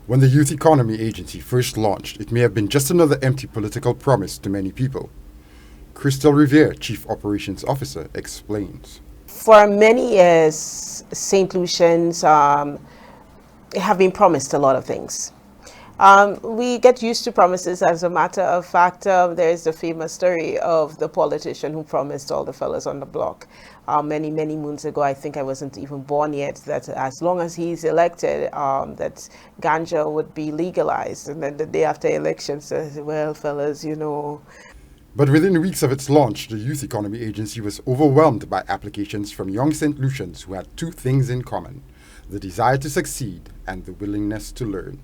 When the Youth Economy Agency first launched, it may have been just another empty political promise to many people. Crystal Revere, Chief Operations Officer, explains. For many years, St. Lucians have been promised a lot of things. We get used to promises. As a matter of fact, there's the famous story of the politician who promised all the fellas on the block many moons ago. I think I wasn't even born yet, that as long as he's elected, that ganja would be legalized. And then the day after election says, well, fellas, you know. But within weeks of its launch, the Youth Economy Agency was overwhelmed by applications from young St. Lucians who had two things in common: the desire to succeed and the willingness to learn.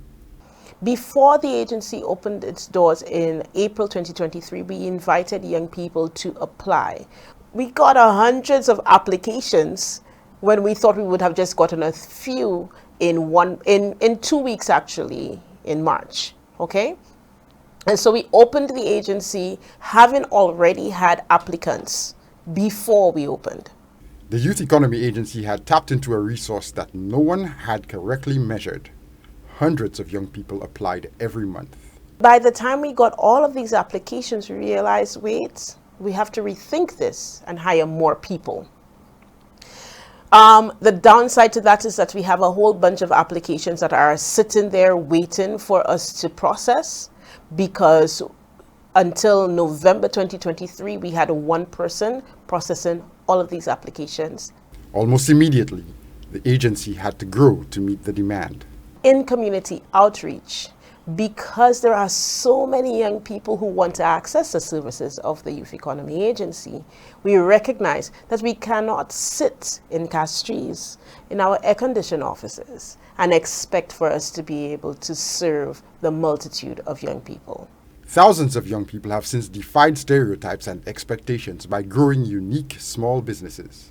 Before the agency opened its doors in April 2023, we invited young people to apply. We got hundreds of applications when we thought we would have just gotten a few in 2 weeks, actually, in March. Okay? And so we opened the agency having already had applicants before we opened. The Youth Economy Agency had tapped into a resource that no one had correctly measured. Hundreds of young people applied every month. By the time we got all of these applications, we realized, wait, we have to rethink this and hire more people. The downside to that is that we have a whole bunch of applications that are sitting there waiting for us to process, because until November 2023, we had one person processing all of these applications. Almost immediately, the agency had to grow to meet the demand. In community outreach, because there are so many young people who want to access the services of the Youth Economy Agency, we recognize that we cannot sit in Castries in our air-conditioned offices and expect for us to be able to serve the multitude of young people. Thousands of young people have since defied stereotypes and expectations by growing unique small businesses.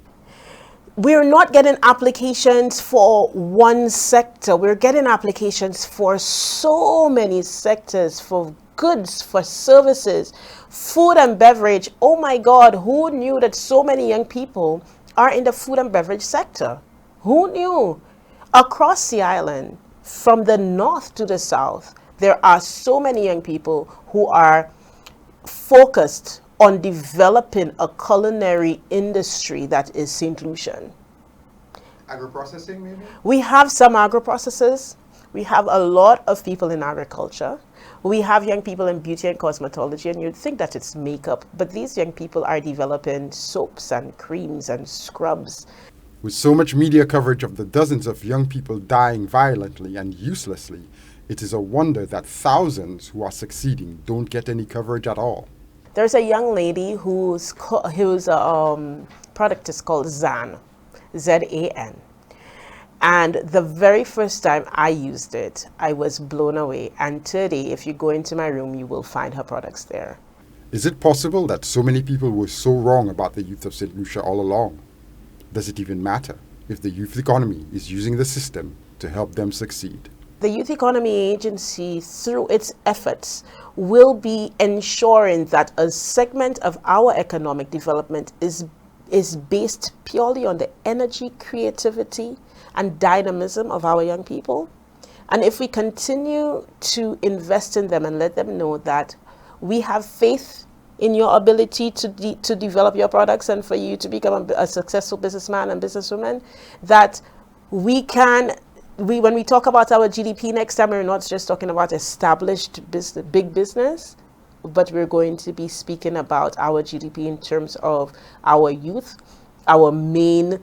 We're not getting applications for one sector. We're getting applications for so many sectors, for goods, for services, food and beverage. Oh my God, who knew that so many young people are in the food and beverage sector? Who knew? Across the island, from the north to the south, there are so many young people who are focused on developing a culinary industry that is St. Lucian. Agro-processing, maybe? We have some agro-processors. We have a lot of people in agriculture. We have young people in beauty and cosmetology, and you'd think that it's makeup, but these young people are developing soaps and creams and scrubs. With so much media coverage of the dozens of young people dying violently and uselessly, it is a wonder that thousands who are succeeding don't get any coverage at all. There's a young lady whose product is called Zan, Z-A-N. And the very first time I used it, I was blown away. And today, if you go into my room, you will find her products there. Is it possible that so many people were so wrong about the youth of St. Lucia all along? Does it even matter if the youth economy is using the system to help them succeed? The Youth Economy Agency, through its efforts, will be ensuring that a segment of our economic development is based purely on the energy, creativity, and dynamism of our young people. And if we continue to invest in them and let them know that we have faith in your ability to develop your products and for you to become a successful businessman and businesswoman, that when we talk about our GDP next time, we're not just talking about established business, big business, but we're going to be speaking about our GDP in terms of our youth, our main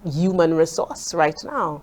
human resource right now.